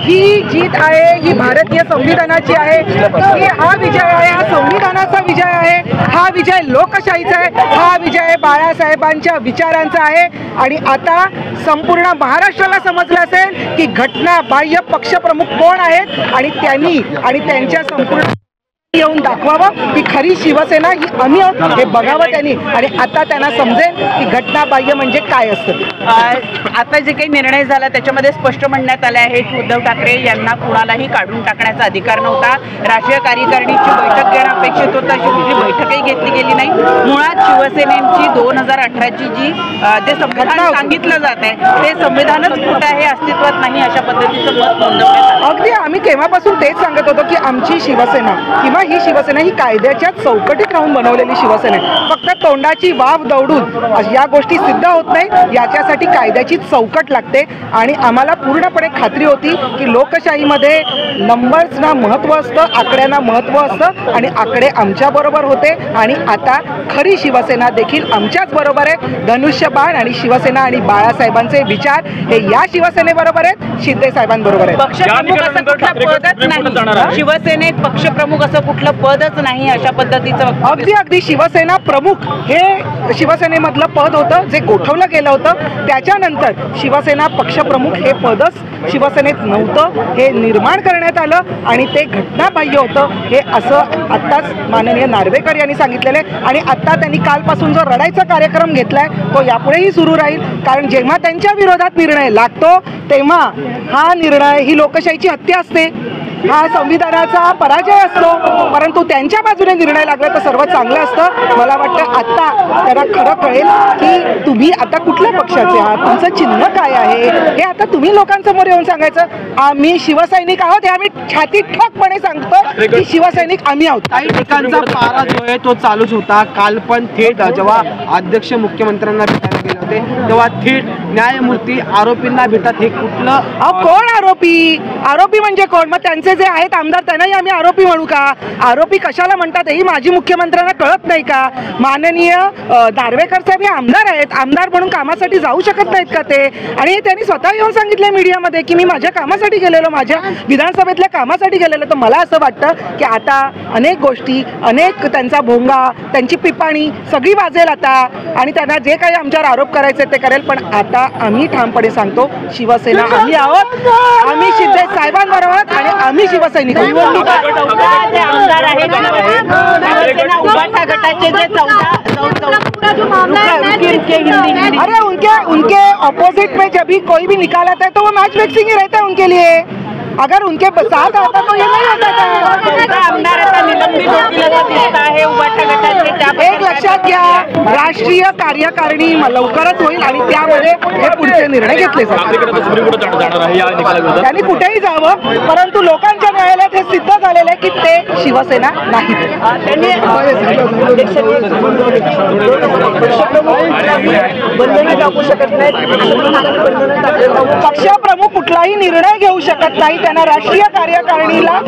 ही जीत आहे, ही भारतीय संविधानाची आहे, हा विजय आहे, हा संविधानाचा विजय आहे, हा विजय लोकशाहीचा आहे, हा विजय बाळासाहेबांच्या विचारांचा आहे। आणि आता संपूर्ण महाराष्ट्राला समजलं असेल की घटना बाह्य पक्षप्रमुख कोण आहेत आणि त्यांनी आणि त्यांच्या संपूर्ण येऊन दाखवावं की खरी शिवसेना ही आम्ही आहोत हे बघावं त्यांनी। आणि आता त्यांना समजेल की घटना बाह्य म्हणजे काय असतं। आता जे काही निर्णय झाला त्याच्यामध्ये स्पष्ट म्हणण्यात आले आहे की उद्धव ठाकरे यांना कुणालाही काढून टाकण्याचा अधिकार नव्हता। राष्ट्रीय कार्यकारिणीची बैठक घेणं अपेक्षित होतं, अशी कुठली बैठकही घेतली गेली नाही। मुळात शिवसेनेची 2018ची जी जे संविधान सांगितलं जात आहे ते संविधानच खोटं आहे, अस्तित्वात नाही, अशा पद्धतीचं मत नोंदवण्यात आलं। अगदी आम्ही केव्हापासून तेच सांगत होतो की आमची शिवसेना किंवा ही शिवसेना ही कायद्याच्या चौकटीत राहून बनवलेली शिवसेना आहे। फक्त तोंडाची वाफ दौडून या गोष्टी सिद्ध होत नाही, याच्यासाठी कायद्याची चौकट लागते। आणि आम्हाला पूर्णपणे खात्री होती की लोकशाहीमध्ये नंबर्सना महत्त्व असतं, आकड्यांना महत्त्व असतं आणि आकडे आमच्या बरोबर होते। आणि आता खरी शिवसेना देखील आमच्याच बरोबर आहे। धनुष्यबाण आणि शिवसेना आणि बाळासाहेबांचे विचार हे या शिवसेनेबरोबर आहेत, शिंदे साहेबांबरोबर आहेत। पक्षप्रमुख असं कुठलं पदच नाही, शिवसेनेत पक्षप्रमुख असं कुठलं पदच नाही, अशा पद्धतीचं अगदी शिवसेना प्रमुख हे शिवसेनेमधलं पद होतं जे गोठवलं गेलं होतं। त्याच्यानंतर शिवसेना पक्षप्रमुख हे पदच शिवसेनेत नव्हतं, हे निर्माण करण्यात आलं आणि ते घटनाबाह्य होतं हे असं आत्ताच माननीय नार्वेकर यांनी सांगितलेलं आहे। आणि आत्ता त्यांनी कालपासून जो रडायचा कार्यक्रम घेतलाय तो यापुढेही सुरू राहील, कारण जेव्हा त्यांच्या विरोधात निर्णय लागतो तेव्हा हा निर्णय ही लोकशाहीची हत्या असते, हा संविधानाचा पराजय असतो। परंतु त्यांच्या बाजूने निर्णय लागला तर सर्व चांगलं असतं। मला वाटतं आता त्यांना खरं कळेल की तुम्ही आता कुठल्या पक्षाचे आहात, तुमचं चिन्ह काय आहे हे आता तुम्ही लोकांसमोर येऊन सांगायचं। आम्ही शिवसैनिक आहोत हे आम्ही छाती ठोकपणे सांगतो की शिवसैनिक आम्ही आहोत। काही ठिकाणचा पारा जो आहे तो चालूच होता। काल पण थेट जेव्हा अध्यक्ष मुख्यमंत्र्यांना भेटायला गेले होते तेव्हा थेट न्यायमूर्ती आरोपींना भेटत हे कुठलं कोण आरोपी म्हणजे कोण? मग त्यांचे जे आहेत आमदार त्यांनाही आम्ही आरोपी म्हणू का? आरोपी कशाला म्हणतात ही माझी मुख्यमंत्र्यांना कळत नाही का? माननीय नार्वेकर साहेब हे आमदार आहेत, आमदार म्हणून कामासाठी जाऊ शकत नाहीत का ते? आणि त्यांनी स्वतः येऊन सांगितलं मीडियामध्ये की मी माझ्या कामासाठी गेलेलो, माझ्या विधानसभेतल्या कामासाठी गेलेलो। तर मला असं वाटतं की आता अनेक गोष्टी, अनेक त्यांचा भोंगा, त्यांची पिपाणी सगळी वाजेल आता आणि त्यांना जे काही आमच्यावर आरोप करायचे ते करेल। पण आता आम्ही ठामपणे सांगतो शिवसेना आम्ही आहोत, आम्ही शिंदे साहेबांबरोबर आहोत आणि आम्ही शिवसैनिक आमदार आहेत उभाटा गटाचे जे 14 अरे उनके अपोजिट में जब भी कोई भी निकाल आता है तो वो मैच फिक्सिंग ही रहता है उनके लिए। अगर उनके साथ आता तो ये नहीं होता था। आमदार आता निलंबित होतील असं दिसत आहे उभाटा गटाचे। एक लक्षात घ्या, राष्ट्रीय कार्यकारिणी लवकरच होईल आणि त्यामध्ये हे पुढचे निर्णय घेतले जातील। त्यांनी कुठेही जावं, परंतु लोकांच्या न्यायालयात हे सिद्ध झालेलं आहे की ते शिवसेना नाही। पक्षप्रमुख कुठलाही निर्णय घेऊ शकत नाही, त्यांना राष्ट्रीय कार्यकारिणीला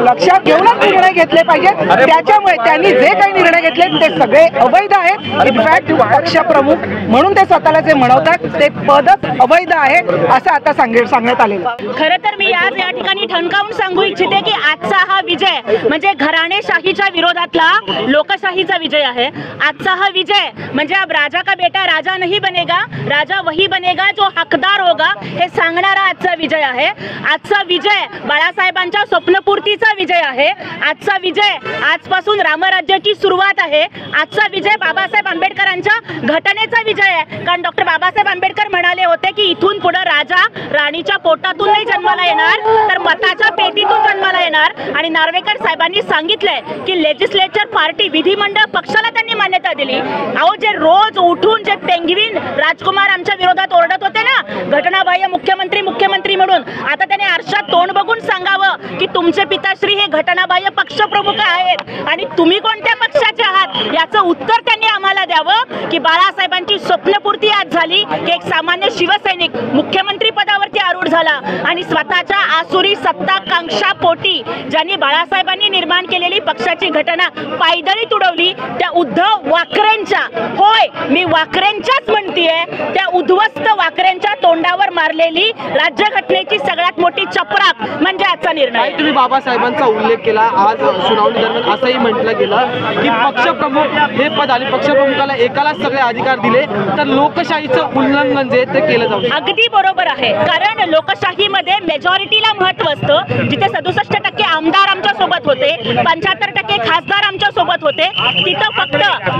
लक्षात घेऊनच निर्णय घेतले पाहिजेत। त्याच्यामुळे त्यांनी जे काही निर्णय घेतले ते सगळे अवैध आहेत। इनफॅक्ट पक्षप्रमुख म्हणून ते स्वतःला जे म्हणवतात ते पदच अवैध आहे असं आता सांगण्यात आलेलं। खरं तर मी आज या ठिकाणी ठणकावून सांगू इच्छिते की आजचा हा विजय म्हणजे घराणेशाहीच्या विरोधातला लोकशाहीचा विजय आहे। आजचा हा विजय म्हणजे अब राजा का बेटा राजा नहीं बनेगा, राजा वही बनेगा जो हकदार होगा हे सांगणारा आजचा विजय आहे। आजचा विजय बाळासाहेबांच्या स्वप्नपूर्तीचा विजय आहे। आजचा विजय आजपासून रामराज्याची सुरुवात आहे। आजचा विजय बाबासाहेब आंबेडकरांच्या घटनेचा विजय आहे, कारण डॉक्टर बाबासाहेब आंबेडकर म्हणाले होते की इथून पुढे राजा राणीच्या पोटातून नाही जन्माला येणार तर मताच्या पेटीतून जन्माला येणार। आणि नार्वेकर साहेबांनी सांगितलंय की लेजिस्लेचर पार्टी विधिमंडळ पक्षाला त्यांनी मान्यता दिली। अहो जे रोज उठून जे पेंग्विन राजकुमार आमच्या विरोधात ओरडत होते ना घटनाबाह्य मुख्यमंत्री म्हणून, आता त्याने आरशात तोंड बघून सांगावं की तुमचे पिताश्री हे घटनाबाह्य पक्षप्रमुख आहेत आणि तुम्ही कोणत्या पक्षाचे आहात याचं उत्तर त्यांनी आम्हाला द्यावं की बाळासाहेबांची स्वप्नपूर्ती आज झाली की एक सामान्य शिवसैनिक मुख्यमंत्री पदावरती आरूढ झाला आणि स्वतःच्या आसुरी सत्ताकांक्षा पोटी ज्यांनी बाळासाहेबांनी निर्माण केलेली पक्षाची घटना पायदळी तुडवली त्या उद्धव वाकरेंच्या, होय मी वाकरेंच्याच म्हणतीये, त्या उद्ध्वस्त वाकरेंच्या तोंडावर मारलेली राज्यघटनेची सगळ्यात मोठी चपराक म्हणजे आजचा निर्णय. तुम्ही बाबासाहेबांचा उल्लेख केला. आज सुनावणी दरम्यान असंही म्हटलं गेलं की पक्षप्रमुख हे पद आणि पक्षप्रमुखाला एकालाच सगळे अधिकार दिले तर लोकशाहीचं उल्लंघन जे ते केलं जाऊ. अगदी बरोबर आहे, कारण लोकशाहीमध्ये मेजॉरिटीला महत्व असतं. जिथे 67% आमदार आमच्या सोबत होते, 75% खासदार आमच्या सोबत होते, तिथं फक्त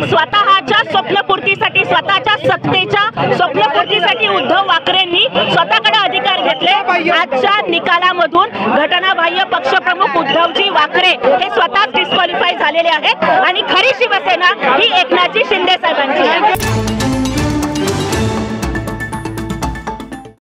स्वतःच्या स्वप्नपूर्तीसाठी, स्वतःच्या सत्तेच्या स्वप्नपूर्तीसाठी उद्धव वाकरेंनी स्वतःकडे अधिकार घेतले. आजच्या निकालामधून घटनाबाह्य पक्षप्रमुख उद्धवजी वाकरे हे स्वतःच डिस्क्वालिफाय झालेले आहेत आणि खरी शिवसेना ही एकनाथजी शिंदे साहेबांची आहे.